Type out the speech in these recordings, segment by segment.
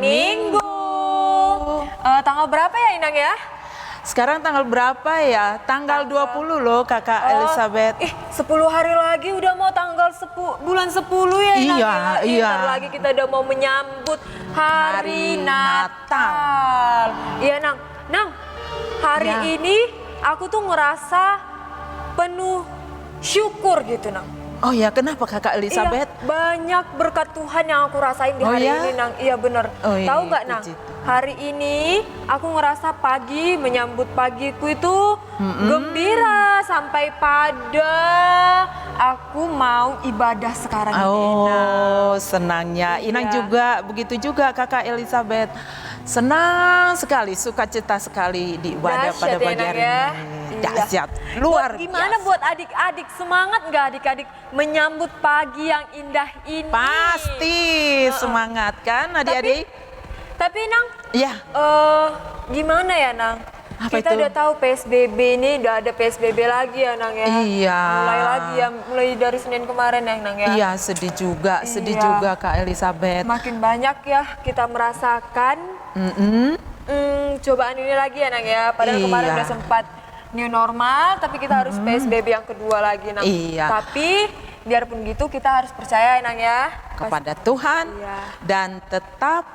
Minggu. Tanggal berapa ya Inang ya? Sekarang tanggal berapa ya? Tanggal 20 loh Kakak Elizabeth. 10 hari lagi udah mau tanggal bulan 10 ya Inang Iya, ya? iya. Ntar lagi kita udah mau menyambut hari Natal. Iya Nang. Nang, hari Ya. ini aku tuh ngerasa penuh syukur gitu Nang. Oh ya, kenapa Kakak Elizabeth? Iya, banyak berkat Tuhan yang aku rasain di hari ini Nang. Iya bener. Oh, iya, Tahu nggak Nang? puji Tuhan. Hari ini aku ngerasa pagi menyambut pagiku itu gembira sampai pada aku mau ibadah sekarang ini. Oh, senangnya. Inang Iya. juga begitu juga Kakak Elizabeth. Senang sekali, sukacita sekali di ibadah Dahsyat pada ya, pagi Nang hari ya? ini. Iya. Dahsyat, luar Gimana biasa. buat adik-adik, semangat nggak adik-adik menyambut pagi yang indah ini? Pasti semangat kan adik-adik? Tapi Nang, Ya, gimana ya Nang? Apa Kita itu? udah tahu PSBB ini udah ada PSBB lagi ya Nang ya. Iya. Mulai lagi ya, mulai dari Senin kemarin ya Nang ya. iya sedih juga Iya. Kak Elizabeth. Makin banyak ya kita merasakan cobaan ini lagi ya Nang ya. Padahal kemarin Iya. udah sempat new normal, tapi kita harus PSBB yang kedua lagi Nang. Iya. Tapi biarpun gitu kita harus percaya ya Nang ya. Kepada Tuhan Iya. dan tetap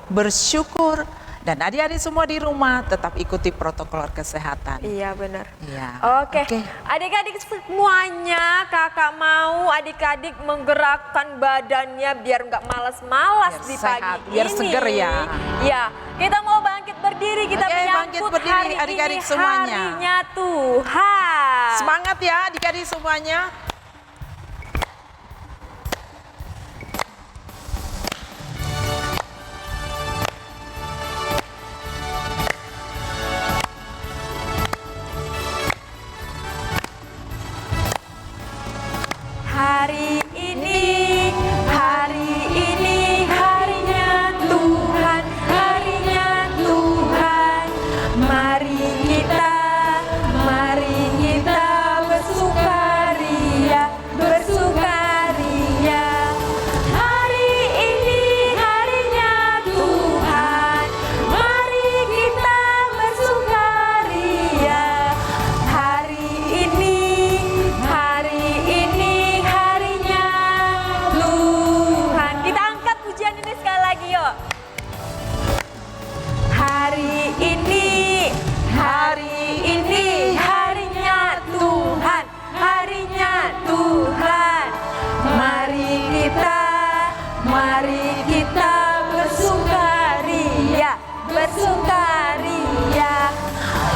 bersyukur, dan adik-adik semua di rumah tetap ikuti protokol kesehatan. Iya benar. Iya. Oke. Adik-adik semuanya, kakak mau adik-adik menggerakkan badannya biar nggak malas-malas Biar di sehat, pagi biar ini. seger ya. Iya, kita mau bangkit berdiri, kita Oke, menyambut bangkit berdiri, hari adik-adik ini semuanya. harinya Tuhan. Semangat ya adik-adik semuanya. Hari ini harinya Tuhan, harinya Tuhan. Mari kita bersukaria, bersukaria. Hari ini harinya Tuhan, mari kita bersukaria. Hari ini harinya Tuhan. Kita angkat pujian ini sekali lagi yuk. Hari ini harinya Tuhan, harinya Tuhan. Mari kita bersukaria, bersukaria.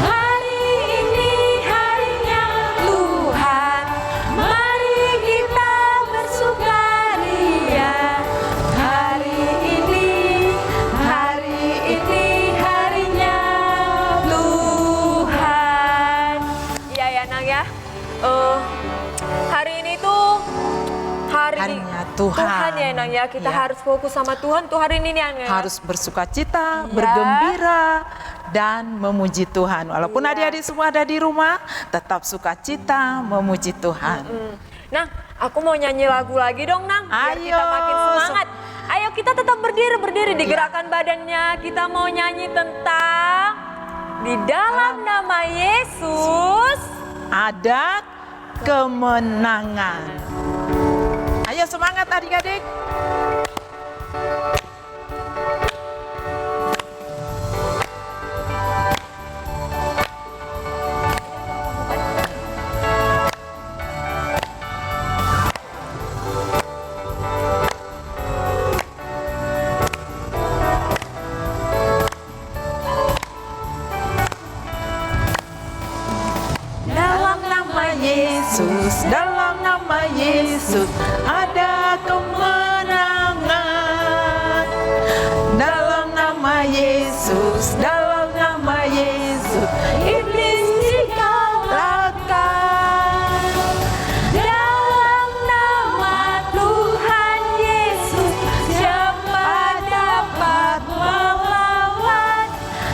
Hari ini harinya Tuhan, mari kita bersukaria. Hari ini harinya Tuhan. Iya ya Nang ya. Hari ini tuh Harinya Tuhan. ya Nang ya. Kita Iya. harus fokus sama Tuhan tuh hari ini nih Nang ya. Harus bersukacita, Iya. bergembira, dan memuji Tuhan. Walaupun Iya. adik-adik semua ada di rumah, tetap sukacita, memuji Tuhan. Nang, aku mau nyanyi lagu lagi dong Nang, biar Ayo. kita makin semangat. Ayo kita tetap berdiri digerakkan badannya. Kita mau nyanyi tentang di dalam nama Yesus. Ada kemenangan. Ayo semangat adik-adik. Dalam nama Yesus ada kemenangan. Dalam nama Yesus iblis dikalahkan. Dalam nama Tuhan Yesus, siapa dapat melawan?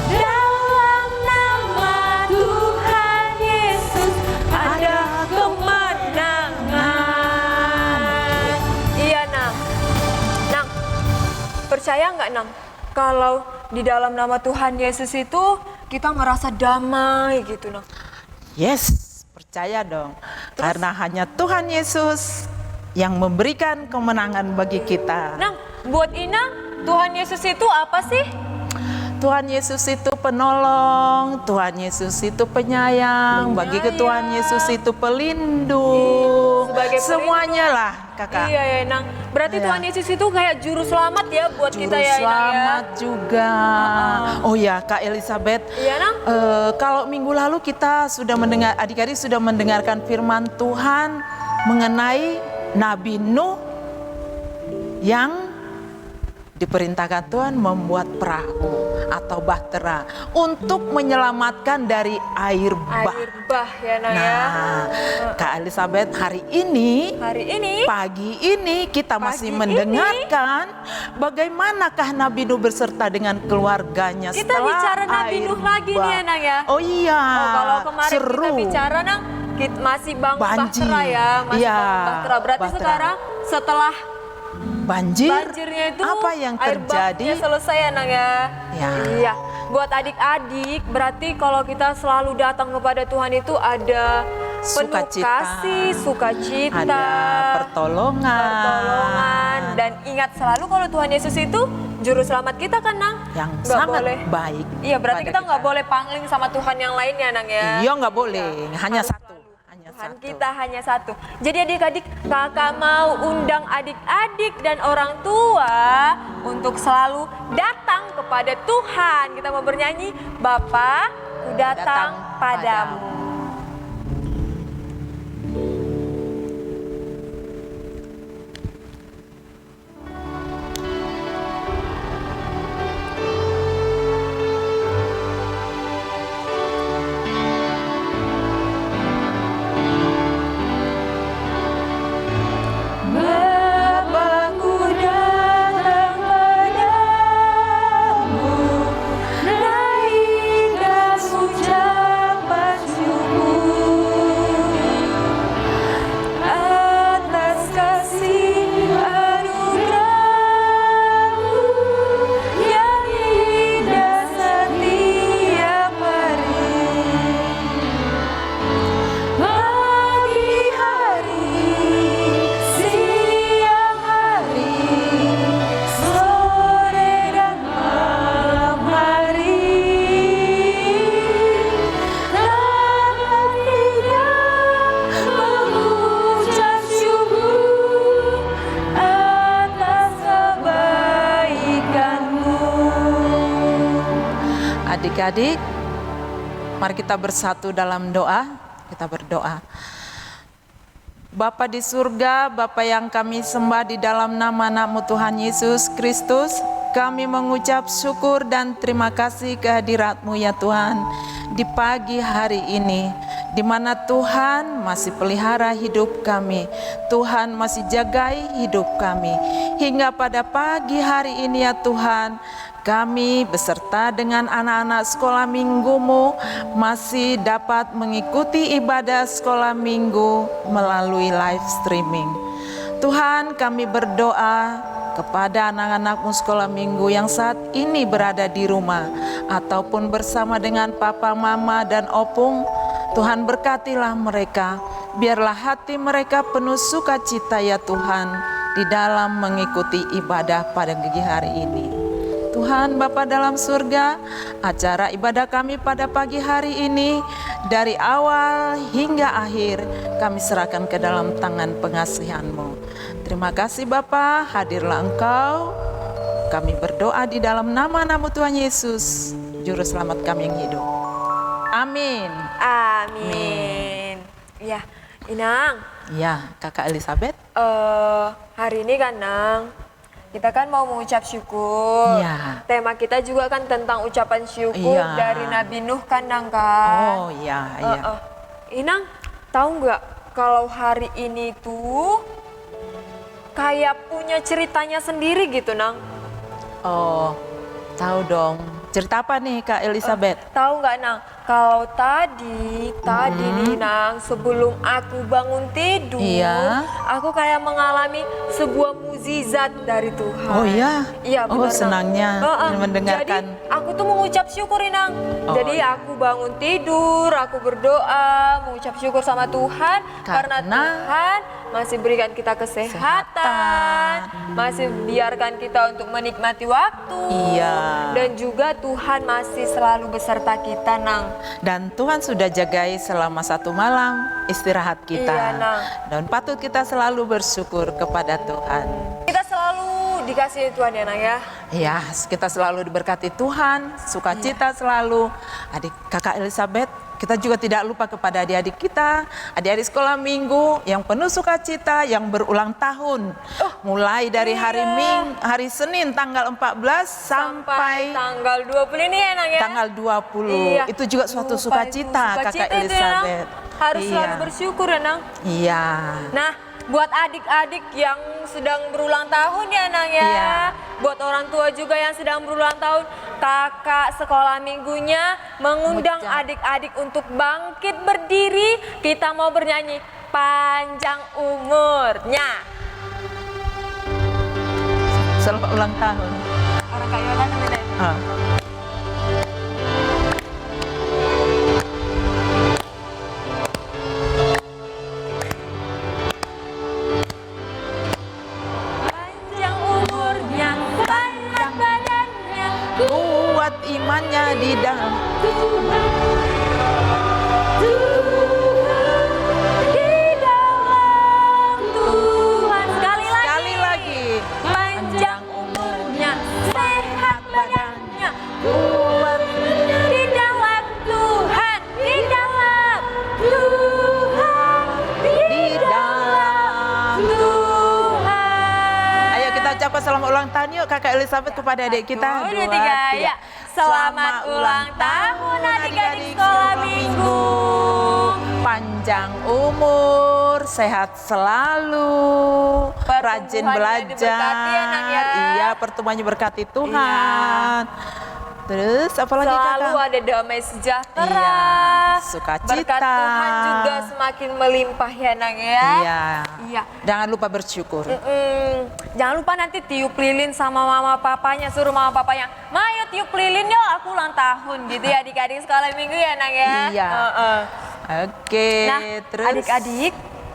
Dalam nama Tuhan Yesus ada kemenangan. Iya Nang. Nang, percaya nggak Nang? kalau di dalam nama Tuhan Yesus itu kita merasa damai gitu Nang. Yes, percaya dong. Karena hanya Tuhan Yesus yang memberikan kemenangan bagi kita. Nang, buat Inang, Tuhan Yesus itu apa sih? Tuhan Yesus itu penolong, Tuhan Yesus itu penyayang, bagi Tuhan Yesus itu pelindung, Sebagai semuanya lah kakak. Iya ya Nang, berarti Iya. Tuhan Yesus itu kayak juru selamat ya buat Juru kita ya Nang ya. selamat juga. Oh ya Kak Elizabeth, Iya Nang. kalau minggu lalu kita sudah mendengar, adik-adik sudah mendengarkan firman Tuhan mengenai Nabi Nuh yang diperintahkan Tuhan membuat perahu atau bahtera untuk menyelamatkan dari air bah. Air bah ya Nang ya. Nah, Kak Elizabeth, hari ini pagi ini kita masih mendengarkan bagaimanakah Nabi Nuh berserta dengan keluarganya Kita setelah bicara Nabi air Nuh lagi bah. nih ya Nang ya. Oh iya, Kalau kemarin seru. kita bicara Nang, masih bangun Banjir. bahtera ya, masih Iya, bangun bahtera. Berarti bahtera. sekarang setelah banjirnya itu apa yang air terjadi? bahnya selesai ya Nang ya. Ya. Iya. Buat adik-adik, berarti kalau kita selalu datang kepada Tuhan itu ada penuh Sukacita. kasih, sukacita, Ada pertolongan, dan ingat selalu kalau Tuhan Yesus itu juru selamat kita kan Nang. yang Nggak sangat boleh. baik. Iya, berarti pada kita nggak boleh pangling sama Tuhan yang lainnya Nang ya. Iya, nggak boleh, hanya Harus satu. Hanya Tuhan satu. kita hanya satu. Jadi adik-adik, kakak mau undang adik-adik dan orang tua untuk selalu datang kepada Tuhan. Kita mau bernyanyi, Bapa, ku datang padamu. Bapakku datang padamu, naikkan ucapan syukur atas kasih anugerah-Mu yang indah setiap hari. Pagi hari, siang hari, sore dan malam hari, tak hentinya mengucap syukur atas kebaikan-Mu. Adik-adik, mari kita bersatu dalam doa. Kita berdoa. Bapa di surga, Bapa yang kami sembah di dalam nama Anak-Mu Tuhan Yesus Kristus, kami mengucap syukur dan terima kasih kehadirat-Mu ya Tuhan di pagi hari ini, di mana Tuhan masih pelihara hidup kami, Tuhan masih jagai hidup kami, hingga pada pagi hari ini ya Tuhan, kami beserta dengan anak-anak sekolah minggu-Mu masih dapat mengikuti ibadah sekolah minggu melalui live streaming. Tuhan, kami berdoa kepada anak-anak-Mu sekolah minggu yang saat ini berada di rumah ataupun bersama dengan papa, mama, dan opung. Tuhan, berkatilah mereka, biarlah hati mereka penuh sukacita ya Tuhan di dalam mengikuti ibadah pada pagi hari ini. Tuhan Bapa dalam surga, acara ibadah kami pada pagi hari ini dari awal hingga akhir kami serahkan ke dalam tangan pengasihan-Mu. Terima kasih Bapa, hadirlah Engkau. Kami berdoa di dalam nama-Mu Tuhan Yesus, Juru Selamat kami yang hidup. Amin. Amin. Ya, Inang. Ya, Kakak Elizabeth. Hari ini kan Nang, kita kan mau mengucap syukur. Iya. Tema kita juga kan tentang ucapan syukur Iya. dari Nabi Nuh kan Nang kan. Oh iya, iya. Inang, tahu nggak kalau hari ini tuh kayak punya ceritanya sendiri gitu Nang. Oh, tahu dong. Cerita apa nih Kak Elizabeth? Tahu nggak Nang, kalau tadi nih Nang, sebelum aku bangun tidur, Iya. aku kayak mengalami sebuah mukjizat dari Tuhan. Oh iya? Iya Oh benar. Nang. senangnya mendengarkan. Jadi aku tuh mengucap syukur Nang. Oh, Jadi iya. aku bangun tidur, aku berdoa, mengucap syukur sama Tuhan karena Tuhan masih berikan kita kesehatan, masih biarkan kita untuk menikmati waktu. Iya. Dan juga Tuhan masih selalu beserta kita Nang. Dan Tuhan sudah jagai selama 1 malam istirahat kita. Iya, Nang. Dan patut kita selalu bersyukur kepada Tuhan. Kita selalu dikasihi Tuhan ya Nang ya. Ya, kita selalu diberkati Tuhan, sukacita selalu. Adik Kakak Elizabeth, kita juga tidak lupa kepada adik-adik kita, adik-adik sekolah minggu yang penuh sukacita, yang berulang tahun. Mulai dari hari Senin tanggal 14 sampai tanggal 20 ini ya Nang ya. tanggal 20. Iya. Itu juga suatu sukacita Kakak itu ya, Nang. Elizabeth. Harus Iya. selalu bersyukur ya Nang. Iya. Nah, buat adik-adik yang sedang berulang tahun ya Nang ya. Iya. Buat orang tua juga yang sedang berulang tahun, kakak sekolah minggunya mengundang adik-adik untuk bangkit berdiri. Kita mau bernyanyi panjang umurnya. Selamat ulang tahun. Orang Kak Yola namanya. Panjang umurnya, banyak badannya, Kuat imannya di dalam di dalam Tuhan. Sekali lagi. Panjang umurnya, sehat badannya, kuat di dalam Tuhan, di dalam Tuhan, di dalam. Tuhan. Ayo kita ucapkan selamat ulang tahun yuk Kakak Elizabeth kepada adik kita. 1, 2, 3, ya. Selamat ulang tahun adik-adik sekolah minggu. Panjang umur, sehat selalu, rajin Pertumbuhannya belajar. diberkati ya, Nak, ya. Iya, pertumbuhannya berkati Tuhan. Terus apalagi Selalu Kakak? ada damai sejahtera. Iya, sukacita. Berkat Tuhan juga semakin melimpah ya Nang ya. Iya. Iya. Jangan lupa bersyukur. Jangan lupa nanti tiup lilin sama mama papanya, suruh mama papanya, "Ma, yuk tiup lilin yuk, aku ulang tahun." Gitu ya adik-adik sekolah minggu ya Nang ya. Iya. Oke, Nah, terus adik-adik,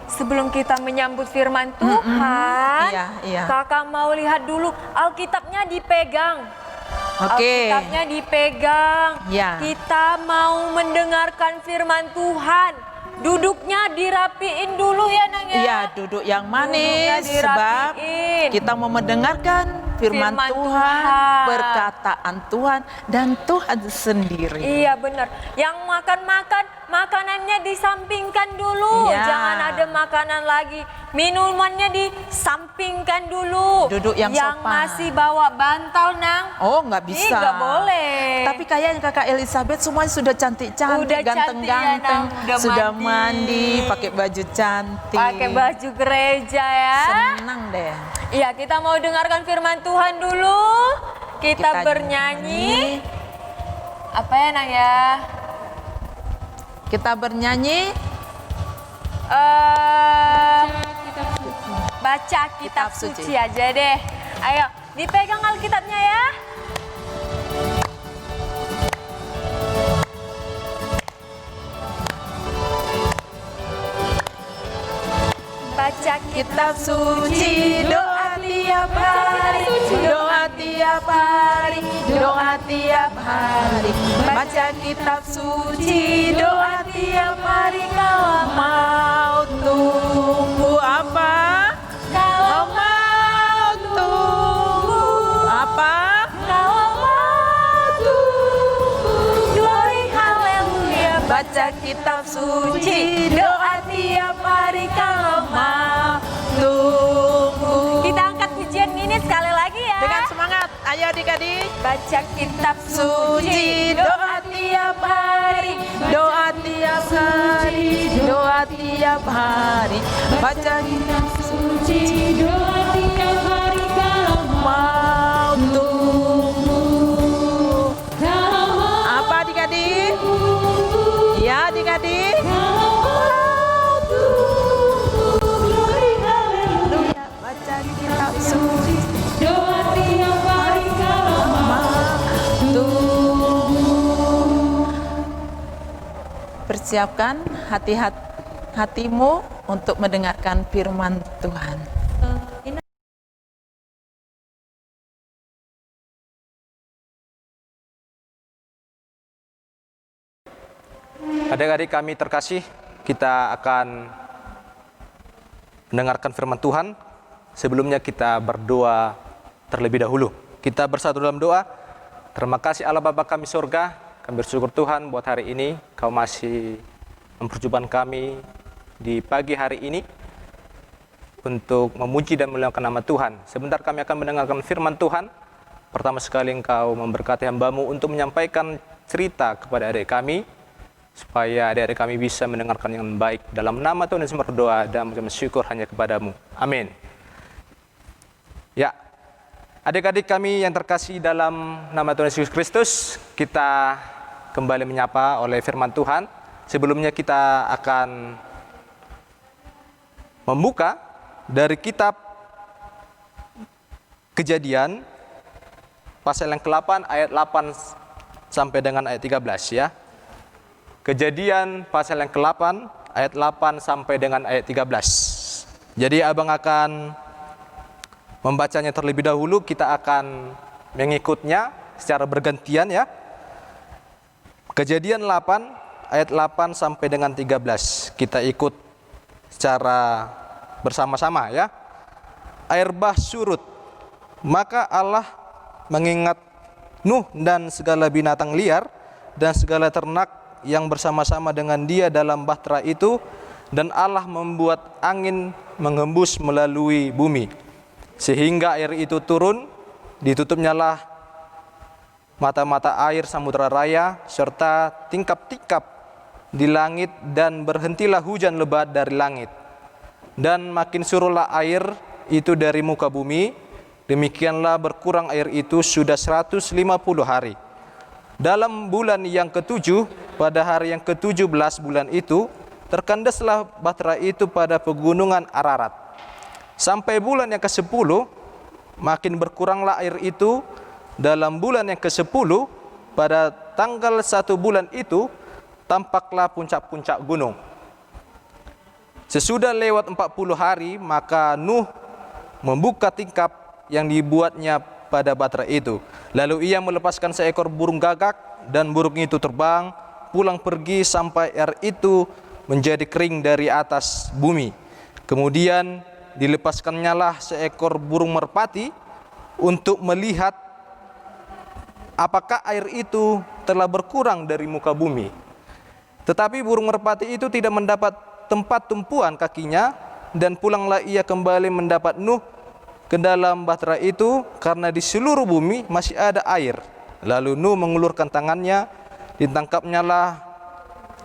sebelum kita menyambut firman Tuhan, iya. Kakak mau lihat dulu Alkitabnya dipegang. Oke. Alkitabnya dipegang. Ya. Kita mau mendengarkan firman Tuhan. Duduknya dirapiin dulu ya Nang ya. Iya, duduk yang Duduknya manis sebab dirapiin. kita mau mendengarkan firman Firman Tuhan, Tuhan. perkataan Tuhan dan Tuhan sendiri. Iya benar. Yang makan-makan, makanannya disampingkan dulu. Iya. Jangan ada makanan lagi. Minumannya disampingkan dulu. Duduk yang sopan. masih bawa bantal Nang. Oh, nggak bisa. Ih, nggak boleh. Tapi kayaknya Kakak Elizabeth semuanya sudah cantik-cantik, Udah cantik ya, ganteng-ganteng, Nang. sudah Mandi. mandi, pakai baju cantik. Pakai baju gereja ya. Senang deh. Iya, kita mau dengarkan firman Tuhan dulu. Kita bernyanyi. Apa ya Nang ya? Kita bernyanyi. Baca kitab Suci. suci aja deh. Ayo, dipegang Alkitabnya ya. Baca Kitab suci, doa tiap hari, doa tiap hari, doa tiap hari. Baca kitab suci, doa tiap hari. Kau mau tunggu apa? Kau mau tunggu apa? Kau mau tunggu. Glory haleluya. Baca kitab suci, doa tiap hari. Kau mau tunggu. Kita angkat pujian ini sekali lagi ya. Dengan semangat, ayo adik-adik. Baca kitab Suci, doa tiap hari, doa tiap hari, doa tiap hari. Baca kitab suci, doa tiap hari. Kau mau tunggu. Yesus, doa tiap hari kalau tubuh. Persiapkan hatimu untuk mendengarkan firman Tuhan. Adik-adik kami terkasih, kita akan mendengarkan firman Tuhan. Sebelumnya kita berdoa terlebih dahulu. Kita bersatu dalam doa. Terima kasih Allah Bapa kami surga. Kami bersyukur Tuhan buat hari ini Kau masih memperjumpakan kami di pagi hari ini untuk memuji dan memuliakan nama Tuhan. Sebentar kami akan mendengarkan firman Tuhan. Pertama sekali Engkau memberkati hamba-Mu untuk menyampaikan cerita kepada adik kami, supaya adik-adik kami bisa mendengarkan yang baik. Dalam nama Tuhan Yesus berdoa dan bersyukur hanya kepadamu. Amin. Ya, adik-adik kami yang terkasih dalam nama Tuhan Yesus Kristus, kita kembali menyapa oleh firman Tuhan. Sebelumnya kita akan membuka dari kitab Kejadian pasal yang ke-8 ayat 8 sampai dengan ayat 13 ya. Kejadian pasal yang ke-8 ayat 8 sampai dengan ayat 13. Jadi abang akan membacanya terlebih dahulu, kita akan mengikutnya secara bergantian ya. Kejadian 8 ayat 8 sampai dengan 13. Kita ikut secara bersama-sama ya. Air bah surut, maka Allah mengingat Nuh dan segala binatang liar dan segala ternak yang bersama-sama dengan dia dalam bahtera itu, dan Allah membuat angin menghembus melalui bumi sehingga air itu turun. Ditutupnyalah mata-mata air samudera raya serta tingkap-tingkap di langit, dan berhentilah hujan lebat dari langit, dan makin surutlah air itu dari muka bumi. Demikianlah berkurang air itu sudah 150 hari. Dalam bulan yang ke-7, pada hari yang ke-17 bulan itu, terkandaslah bahtera itu pada pegunungan Ararat. Sampai bulan yang ke-10, makin berkuranglah air itu. Dalam bulan yang ke-10, pada tanggal 1 bulan itu, tampaklah puncak-puncak gunung. Sesudah lewat 40 hari, maka Nuh membuka tingkap yang dibuatnya pada bahtera itu. Lalu ia melepaskan seekor burung gagak, dan burung itu terbang pulang pergi sampai air itu menjadi kering dari atas bumi. Kemudian dilepaskannyalah seekor burung merpati untuk melihat apakah air itu telah berkurang dari muka bumi. Tetapi burung merpati itu tidak mendapat tempat tumpuan kakinya, dan pulanglah ia kembali mendapat Nuh ke dalam bahtera itu, karena di seluruh bumi masih ada air. Lalu Nuh mengulurkan tangannya, ditangkapnyalah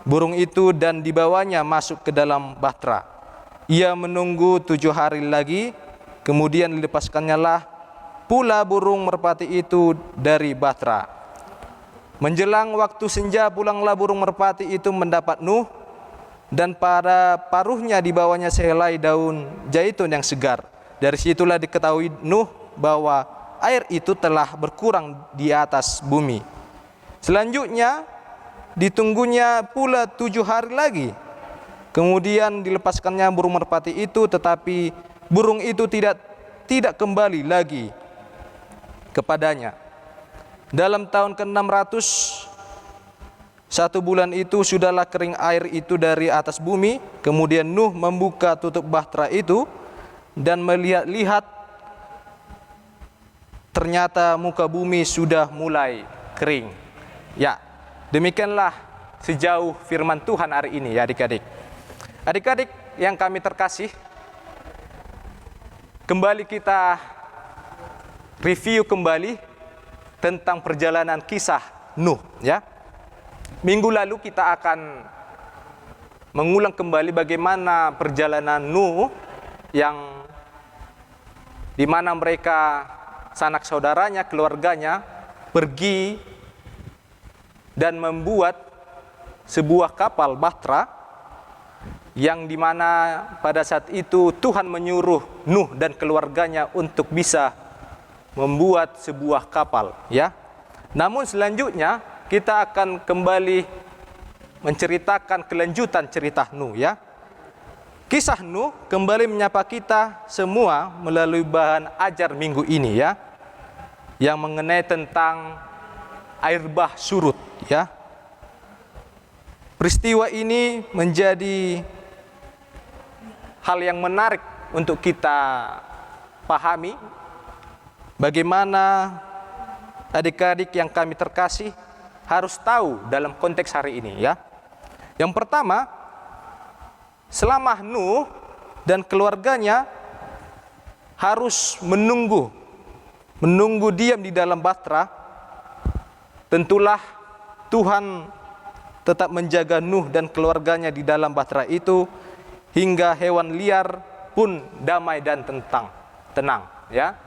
burung itu dan dibawanya masuk ke dalam bahtera. Ia menunggu 7 hari lagi, kemudian dilepaskannyalah pula burung merpati itu dari bahtera. Menjelang waktu senja, pulanglah burung merpati itu mendapat Nuh, dan pada paruhnya dibawanya sehelai daun zaitun yang segar. Dari situlah diketahui Nuh bahwa air itu telah berkurang di atas bumi. Selanjutnya ditunggunya pula 7 hari lagi. Kemudian dilepaskannya burung merpati itu, tetapi burung itu tidak kembali lagi kepadanya. Dalam tahun ke-600, 1 bulan itu sudahlah kering air itu dari atas bumi. Kemudian Nuh membuka tutup bahtera itu dan melihat-lihat, ternyata muka bumi sudah mulai kering. Ya, demikianlah sejauh firman Tuhan hari ini ya adik-adik. Adik-adik yang kami terkasih, kembali kita review kembali tentang perjalanan kisah Nuh ya. Minggu lalu kita akan mengulang kembali bagaimana perjalanan Nuh, yang dimana mereka, sanak saudaranya, keluarganya pergi dan membuat sebuah kapal bahtera yang dimana pada saat itu Tuhan menyuruh Nuh dan keluarganya untuk bisa membuat sebuah kapal, ya. Namun selanjutnya kita akan kembali menceritakan kelanjutan cerita Nuh, ya. Kisah Nuh kembali menyapa kita semua melalui bahan ajar minggu ini, ya, yang mengenai tentang air bah surut, ya. Peristiwa ini menjadi hal yang menarik untuk kita pahami bagaimana adik-adik yang kami terkasih harus tahu dalam konteks hari ini, ya. Yang pertama, selama Nuh dan keluarganya harus menunggu diam di dalam bahtera, tentulah Tuhan tetap menjaga Nuh dan keluarganya di dalam bahtera itu hingga hewan liar pun damai dan tenang, ya.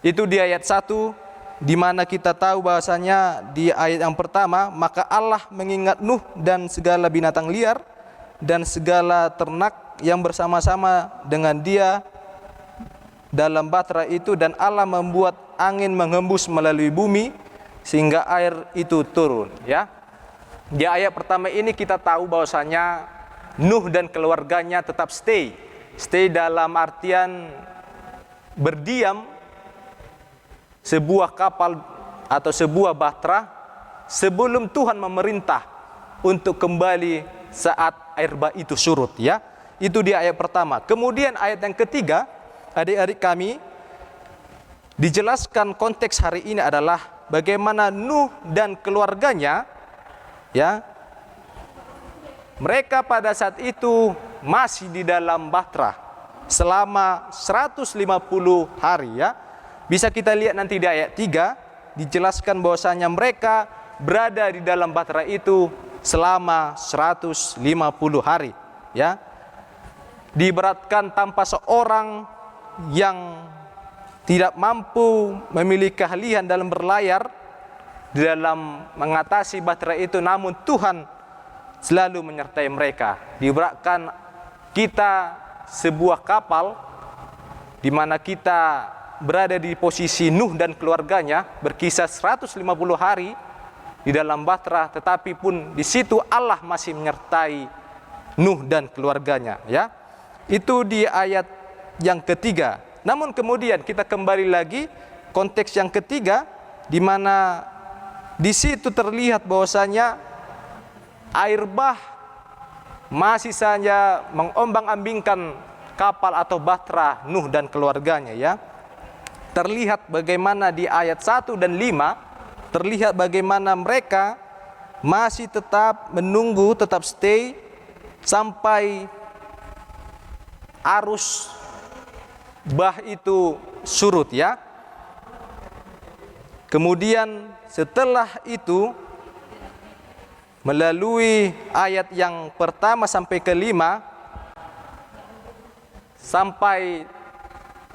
Itu di ayat 1, di mana kita tahu bahwasanya di ayat yang pertama, maka Allah mengingat Nuh dan segala binatang liar dan segala ternak yang bersama-sama dengan dia dalam bahtera itu, dan Allah membuat angin menghembus melalui bumi sehingga air itu turun, ya. Di ayat pertama ini kita tahu bahwasanya Nuh dan keluarganya tetap stay dalam artian berdiam sebuah kapal atau sebuah bahtera sebelum Tuhan memerintah untuk kembali saat air bah itu surut, ya. Itu di ayat pertama. Kemudian ayat yang ketiga, adik-adik kami, dijelaskan konteks hari ini adalah bagaimana Nuh dan keluarganya, ya, mereka pada saat itu masih di dalam bahtera selama 150 hari, ya. Bisa kita lihat nanti di ayat 3, dijelaskan bahwasanya mereka berada di dalam bahtera itu selama 150 hari, ya. Diibaratkan tanpa seorang yang tidak mampu memiliki keahlian dalam berlayar di dalam mengatasi bahtera itu, namun Tuhan selalu menyertai mereka. Diibaratkan kita sebuah kapal di mana kita berada di posisi Nuh dan keluarganya berkisar 150 hari di dalam bahtera, tetapi pun di situ Allah masih menyertai Nuh dan keluarganya, ya. Itu di ayat yang ketiga. Namun kemudian kita kembali lagi konteks yang ketiga, di mana di situ terlihat bahwasanya air bah masih saja mengombang-ambingkan kapal atau bahtera Nuh dan keluarganya, ya. Terlihat bagaimana di ayat 1 dan 5, terlihat bagaimana mereka masih tetap menunggu, tetap stay sampai arus bah itu surut, ya. Kemudian setelah itu melalui ayat yang pertama sampai ke-5, sampai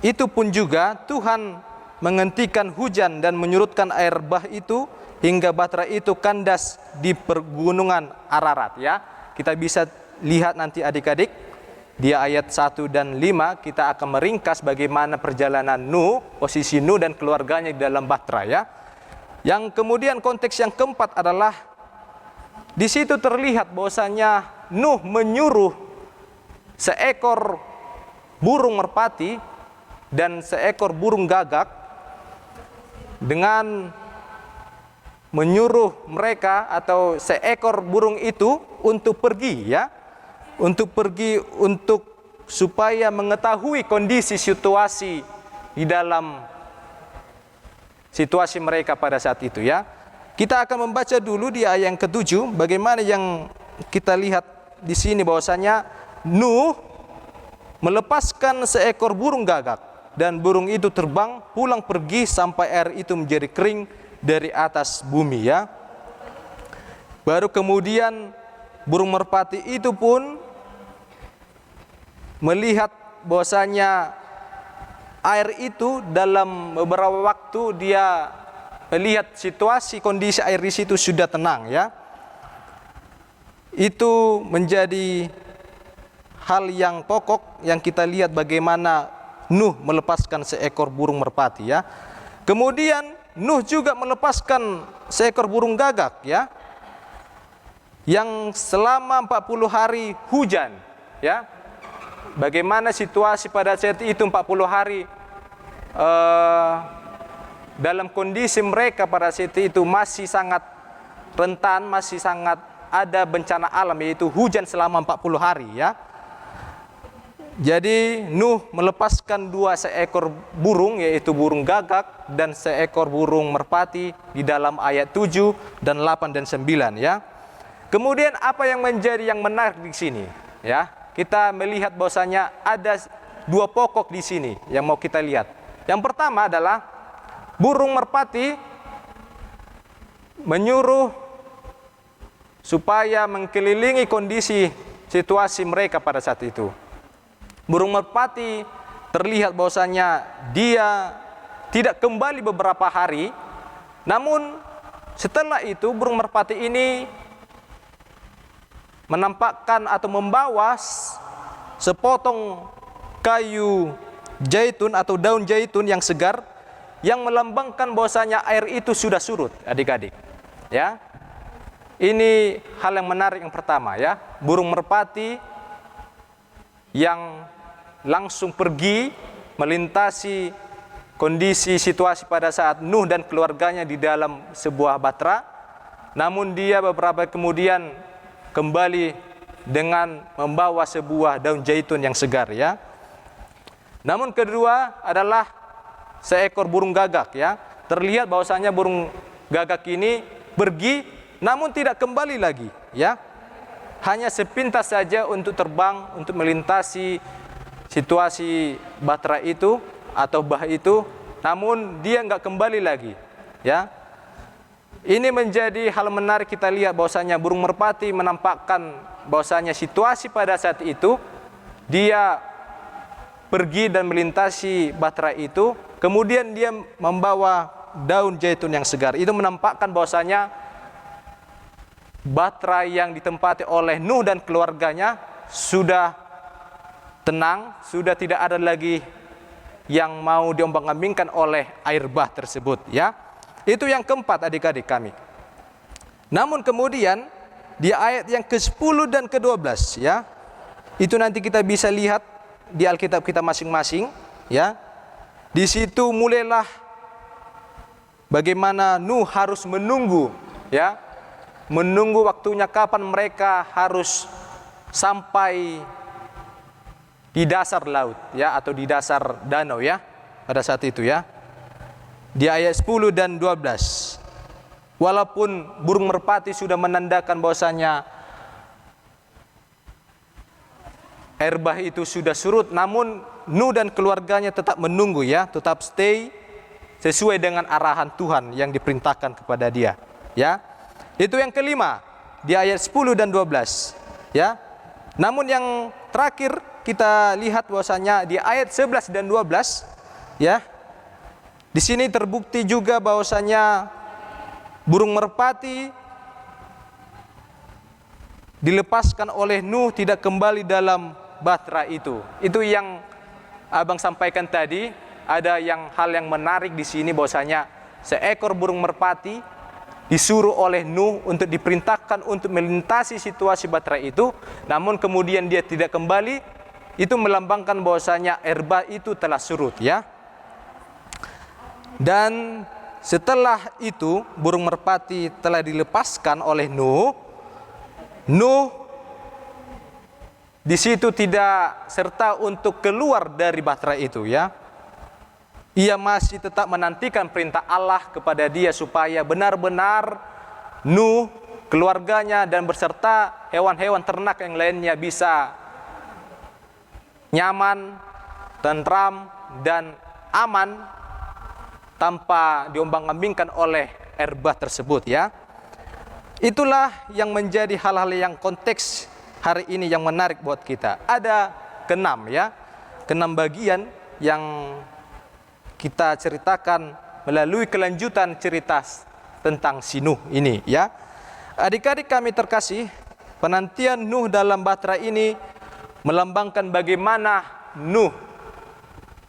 itu pun juga Tuhan menghentikan hujan dan menyurutkan air bah itu hingga bahtera itu kandas di pergunungan Ararat, ya. Kita bisa lihat nanti adik-adik di ayat 1 dan 5 kita akan meringkas bagaimana perjalanan Nuh, posisi Nuh dan keluarganya di dalam bahtera, ya. Yang kemudian konteks yang keempat adalah di situ terlihat bahwasanya Nuh menyuruh seekor burung merpati dan seekor burung gagak dengan menyuruh mereka atau seekor burung itu untuk pergi, ya. Untuk pergi untuk supaya mengetahui kondisi situasi di dalam situasi mereka pada saat itu, ya. Kita akan membaca dulu di ayat yang ke-7 bagaimana yang kita lihat di sini bahwasanya Nuh melepaskan seekor burung gagak dan burung itu terbang pulang pergi sampai air itu menjadi kering dari atas bumi, ya. Baru kemudian burung merpati itu pun melihat bahwasanya air itu dalam beberapa waktu dia melihat situasi kondisi air di situ sudah tenang, ya. Itu menjadi hal yang pokok yang kita lihat bagaimana Nuh melepaskan seekor burung merpati ya. Kemudian Nuh juga melepaskan seekor burung gagak ya, yang selama 40 hari hujan ya. Bagaimana situasi pada saat itu 40 hari dalam kondisi mereka pada saat itu masih sangat rentan, masih sangat ada bencana alam, yaitu hujan selama 40 hari ya. Jadi Nuh melepaskan 2 seekor burung, yaitu burung gagak dan seekor burung merpati di dalam ayat 7 dan 8 dan 9 ya. Kemudian apa yang menjadi yang menarik di sini ya? Kita melihat bahwasanya ada 2 pokok di sini yang mau kita lihat. Yang pertama adalah burung merpati menyuruh supaya mengkelilingi kondisi situasi mereka pada saat itu. Burung merpati terlihat bahwasanya dia tidak kembali beberapa hari, namun setelah itu burung merpati ini menampakkan atau membawa sepotong kayu zaitun atau daun zaitun yang segar, yang melambangkan bahwasanya air itu sudah surut, adik-adik. Ya, ini hal yang menarik yang pertama ya. Burung merpati yang langsung pergi melintasi kondisi situasi pada saat Nuh dan keluarganya di dalam sebuah batra, namun dia beberapa kemudian kembali dengan membawa sebuah daun zaitun yang segar ya. Namun kedua adalah seekor burung gagak ya. Terlihat bahwasanya burung gagak ini pergi namun tidak kembali lagi ya. Hanya sepintas saja untuk terbang untuk melintasi situasi batra itu atau bah itu, namun dia nggak kembali lagi ya. Ini menjadi hal menarik kita lihat bahwasanya burung merpati menampakkan bahwasanya situasi pada saat itu dia pergi dan melintasi batra itu, kemudian dia membawa daun zaitun yang segar. Itu menampakkan bahwasanya batra yang ditempati oleh Nuh dan keluarganya sudah tenang, sudah tidak ada lagi yang mau diombang-ambingkan oleh air bah tersebut ya. Itu yang keempat adik-adik kami. Namun kemudian di ayat yang ke-10 dan ke-12 ya, itu nanti kita bisa lihat di Alkitab kita masing-masing ya. Di situ mulailah bagaimana Nuh harus menunggu ya, menunggu waktunya kapan mereka harus sampai di dasar laut ya, atau di dasar danau ya pada saat itu ya. Di ayat 10 dan 12. Walaupun burung merpati sudah menandakan bahwasanya air bah itu sudah surut, namun Nuh dan keluarganya tetap menunggu ya, tetap stay sesuai dengan arahan Tuhan yang diperintahkan kepada dia ya. Itu yang kelima di ayat 10 dan 12 ya. Namun yang terakhir kita lihat bahwasanya di ayat 11 dan 12 ya. Di sini terbukti juga bahwasanya burung merpati dilepaskan oleh Nuh tidak kembali dalam batra itu. Itu yang abang sampaikan tadi. Ada hal yang menarik di sini bahwasanya seekor burung merpati disuruh oleh Nuh untuk diperintahkan untuk melintasi situasi batra itu, namun kemudian dia tidak kembali. Itu melambangkan bahwasanya air bah itu telah surut ya. Dan setelah itu burung merpati telah dilepaskan oleh Nuh. Nuh di situ tidak serta untuk keluar dari batra itu ya. Ia masih tetap menantikan perintah Allah kepada dia supaya benar-benar Nuh, keluarganya dan beserta hewan-hewan ternak yang lainnya bisa nyaman, tentram dan aman tanpa diombang-ambingkan oleh air bah tersebut ya. Itulah yang menjadi hal-hal yang konteks hari ini yang menarik buat kita. Ada ke-6 ya, ke-6 bagian yang kita ceritakan melalui kelanjutan cerita tentang si Nuh ini ya. Adik-adik kami terkasih, penantian Nuh dalam batra ini melambangkan bagaimana Nuh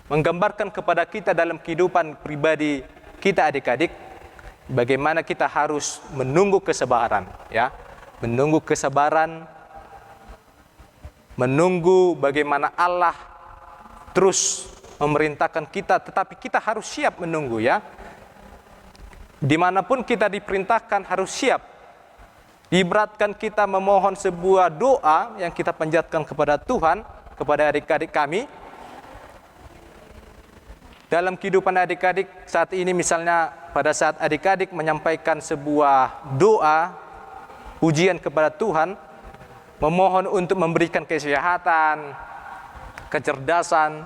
menggambarkan kepada kita dalam kehidupan pribadi kita adik-adik, bagaimana kita harus menunggu kesabaran, ya. Menunggu kesabaran, menunggu bagaimana Allah terus memerintahkan kita, tetapi kita harus siap menunggu, ya. Dimanapun kita diperintahkan harus siap. Diibaratkan kita memohon sebuah doa yang kita panjatkan kepada Tuhan, kepada adik-adik kami. Dalam kehidupan adik-adik saat ini, misalnya pada saat adik-adik menyampaikan sebuah doa, pujian kepada Tuhan, memohon untuk memberikan kesehatan, kecerdasan,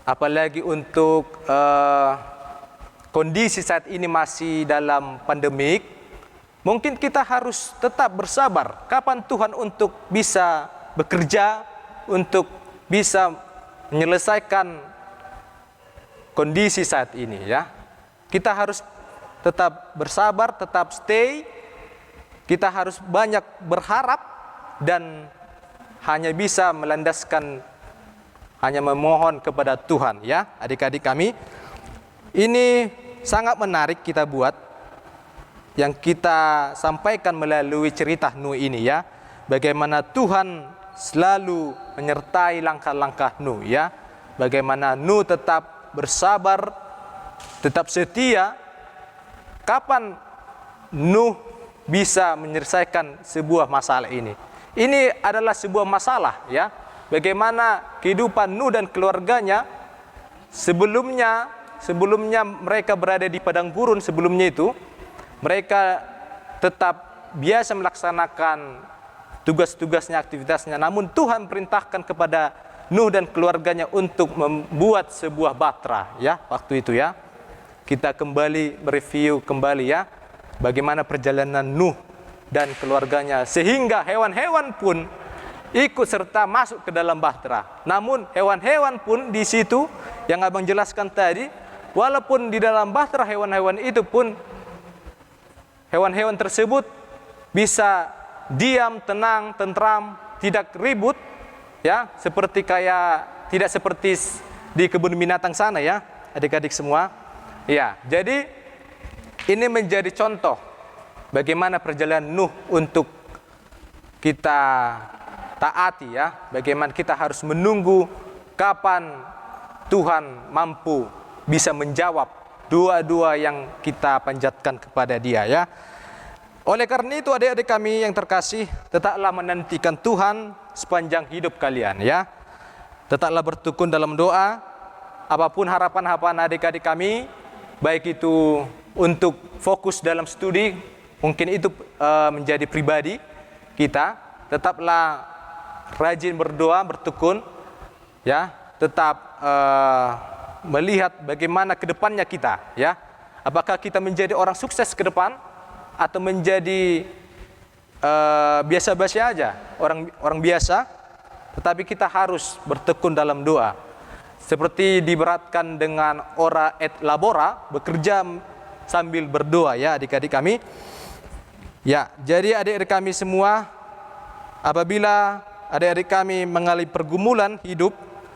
apalagi untuk kondisi saat ini masih dalam pandemik, mungkin kita harus tetap bersabar. Kapan Tuhan untuk bisa bekerja, untuk bisa menyelesaikan kondisi saat ini, ya. Kita harus tetap bersabar, tetap stay. Kita harus banyak berharap dan hanya bisa melandaskan, hanya memohon kepada Tuhan, ya, adik-adik kami. Ini sangat menarik kita buat, yang kita sampaikan melalui cerita Nuh ini, ya. Bagaimana Tuhan selalu menyertai langkah-langkah Nuh, ya. Bagaimana Nuh tetap bersabar, tetap setia. Kapan Nuh bisa menyelesaikan sebuah masalah ini? Ini adalah sebuah masalah, ya. Bagaimana kehidupan Nuh dan keluarganya sebelumnya mereka berada di padang gurun, sebelumnya itu mereka tetap biasa melaksanakan tugas-tugasnya, aktivitasnya. Namun Tuhan perintahkan kepada Nuh dan keluarganya untuk membuat sebuah batra, ya, waktu itu, ya. Kita kembali mereview kembali, ya, bagaimana perjalanan Nuh dan keluarganya, sehingga hewan-hewan pun ikut serta masuk ke dalam bahtera. Namun hewan-hewan pun di situ yang abang jelaskan tadi, walaupun di dalam bahtera hewan-hewan itu pun, hewan-hewan tersebut bisa diam, tenang, tentram, tidak ribut, ya, seperti tidak seperti di kebun binatang sana, ya, adik-adik semua. Ya, jadi ini menjadi contoh bagaimana perjalanan Nuh untuk kita taati, ya. Bagaimana kita harus menunggu kapan Tuhan mampu bisa menjawab doa-doa yang kita panjatkan kepada Dia, ya. Oleh karena itu adik-adik kami yang terkasih, tetaplah menantikan Tuhan sepanjang hidup kalian, ya. Tetaplah bertekun dalam doa. Apapun harapan-harapan adik-adik kami, baik itu untuk fokus dalam studi, mungkin itu menjadi pribadi kita, tetaplah rajin berdoa, bertekun, ya. Tetap melihat bagaimana kedepannya kita, ya. Apakah kita menjadi orang sukses ke depan atau menjadi biasa-biasa aja, orang biasa, tetapi kita harus bertekun dalam doa. Seperti diberatkan dengan ora et labora, bekerja sambil berdoa, ya, adik-adik kami. Ya, jadi adik-adik kami semua, apabila adik-adik kami mengalami pergumulan hidup,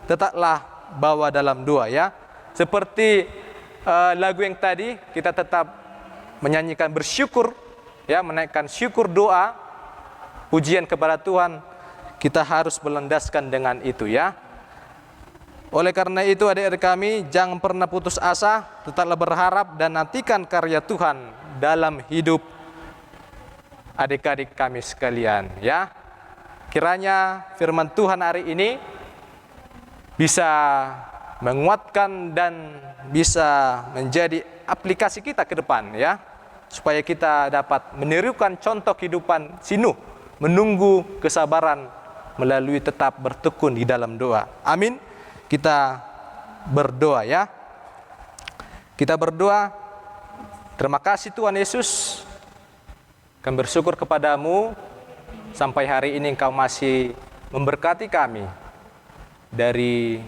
tetaplah bawa dalam doa, ya. Seperti lagu yang tadi, kita tetap menyanyikan bersyukur, ya, menaikkan syukur, doa, pujian kepada Tuhan. Kita harus melandaskan dengan itu, ya. Oleh karena itu adik-adik kami, jangan pernah putus asa, tetaplah berharap dan nantikan karya Tuhan dalam hidup adik-adik kami sekalian, ya. Kiranya firman Tuhan hari ini bisa menguatkan dan bisa menjadi aplikasi kita ke depan, ya, supaya kita dapat menirukan contoh kehidupan si Nuh, menunggu kesabaran melalui tetap bertekun di dalam doa. Amin. Kita berdoa, ya. Kita berdoa. Terima kasih Tuhan Yesus, kami bersyukur kepadamu sampai hari ini Engkau masih memberkati kami dari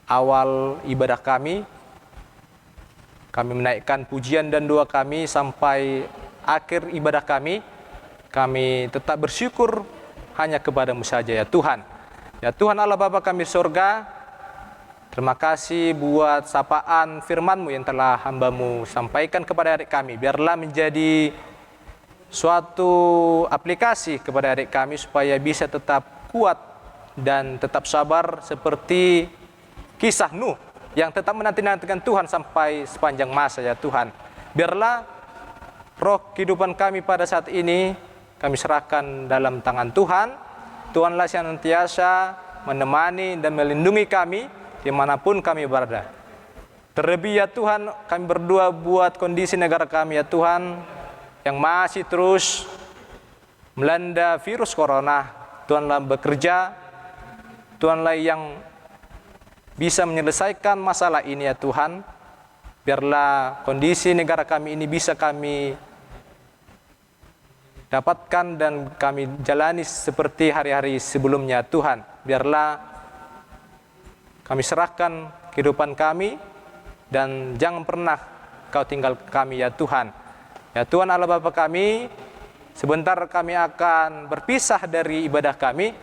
awal ibadah kami. Kami menaikkan pujian dan doa kami sampai akhir ibadah kami. Kami tetap bersyukur hanya kepadamu saja, ya Tuhan. Ya Tuhan Allah Bapa kami surga, terima kasih buat sapaan firman-Mu yang telah hamba-Mu sampaikan kepada adik kami. Biarlah menjadi suatu aplikasi kepada adik kami supaya bisa tetap kuat dan tetap sabar seperti kisah Nuh yang tetap menanti-nantikan Tuhan sampai sepanjang masa ya Tuhan. Biarlah roh kehidupan kami pada saat ini kami serahkan dalam tangan Tuhan. Tuhanlah yang senantiasa menemani dan melindungi kami dimanapun kami berada. Terlebih ya Tuhan, kami berdoa buat kondisi negara kami ya Tuhan, yang masih terus melanda virus corona. Tuhanlah bekerja, Tuhanlah yang bisa menyelesaikan masalah ini ya Tuhan. Biarlah kondisi negara kami ini bisa kami dapatkan dan kami jalani seperti hari-hari sebelumnya Tuhan. Biarlah kami serahkan kehidupan kami dan jangan pernah Kau tinggal kami ya Tuhan. Ya Tuhan Allah Bapa kami, sebentar kami akan berpisah dari ibadah kami.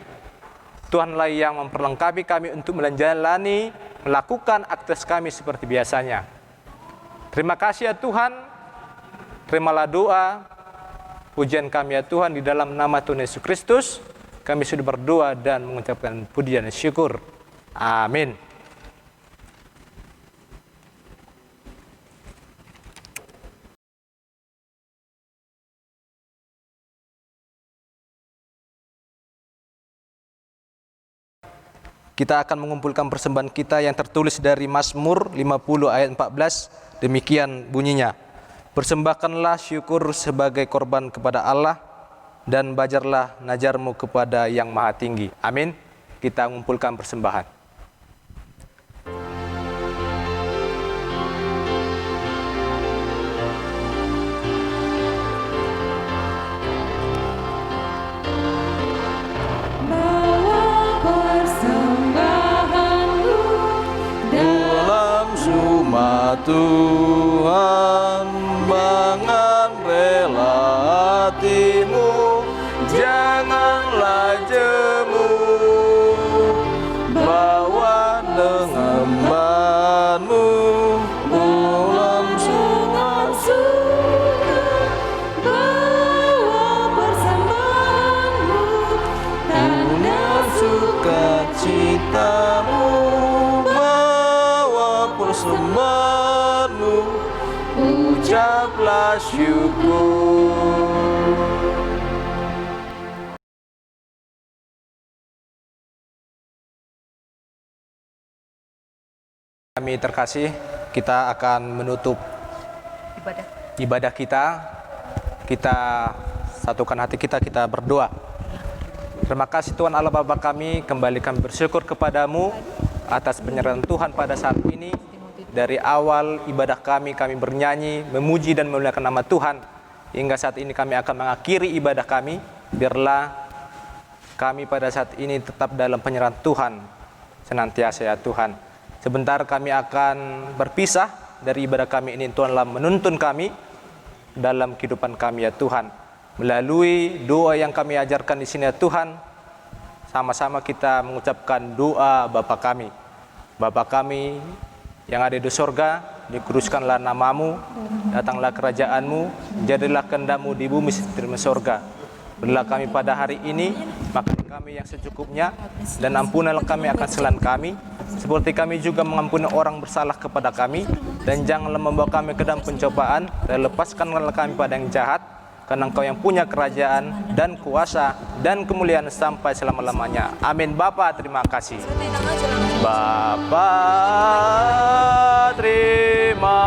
Tuhanlah yang memperlengkapi kami untuk menjalani, melakukan aktivitas kami seperti biasanya. Terima kasih ya Tuhan, terimalah doa, pujian kami ya Tuhan di dalam nama Tuhan Yesus Kristus. Kami sudah berdoa dan mengucapkan puji dan syukur. Amin. Kita akan mengumpulkan persembahan kita yang tertulis dari Mazmur 50 ayat 14. Demikian bunyinya. Persembahkanlah syukur sebagai korban kepada Allah dan bajarlah najar-Mu kepada Yang Maha Tinggi. Amin. Kita mengumpulkan persembahan. Tuhan, dengan rela hatimu, janganlah jemu, bawa dengan hamba-Mu dalam suka, bawa persembahan-Mu, tanda sukacita-Mu, bawa persembahan-Mu, ucaplah syukur. Kami terkasih, kita akan menutup ibadah kita. Kita satukan hati kita, kita berdoa. Terima kasih Tuhan Allah Bapa kami, kembali kami bersyukur kepadamu atas penyerahan Tuhan pada saat ini. Dari awal ibadah kami bernyanyi, memuji dan memuliakan nama Tuhan. Hingga saat ini kami akan mengakhiri ibadah kami. Biarlah kami pada saat ini tetap dalam penyerahan Tuhan senantiasa ya Tuhan. Sebentar kami akan berpisah dari ibadah kami ini. Tuhanlah menuntun kami dalam kehidupan kami ya Tuhan. Melalui doa yang kami ajarkan di sini ya Tuhan, sama-sama kita mengucapkan doa Bapa kami. Bapa kami yang ada di surga, dikuduskanlah nama-Mu, datanglah kerajaan-Mu, jadilah kehendak-Mu di bumi seperti di surga. Berilah kami pada hari ini makan kami yang secukupnya, dan ampunilah kami akan kesalahan kami, seperti kami juga mengampuni orang bersalah kepada kami, dan janganlah membawa kami ke dalam pencobaan, dan lepaskanlah kami pada yang jahat, karena Engkau yang punya kerajaan dan kuasa dan kemuliaan sampai selama-lamanya. Amin. Bapa, terima kasih. Bapa, terima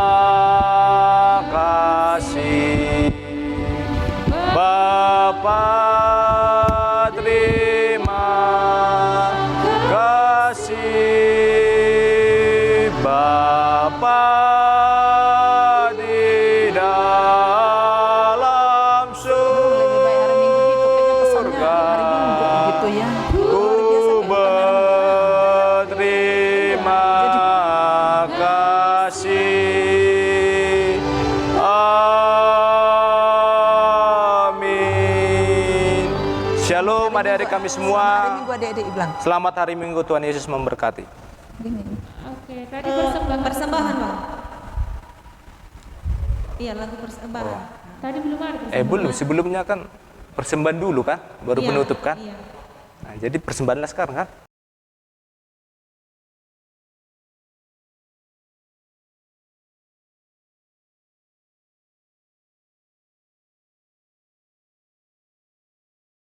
kasih. Bapa, terima kasih. Bapa di dalam surga, ku berterima kasih. Amin. Shalom. Shalom adik-adik kami semua. Hari Minggu adik-adik bilang. Selamat hari Minggu, Tuhan Yesus memberkati. Gini. Oke, tadi persembahan. Persembahan, Bang. Iya, lagu persembahan. Tadi belum ada persembahan. Belum, sebelumnya kan persembahan dulu kan, baru Iya, penutup kan. Iya. Nah, jadi persembahanlah sekarang kan.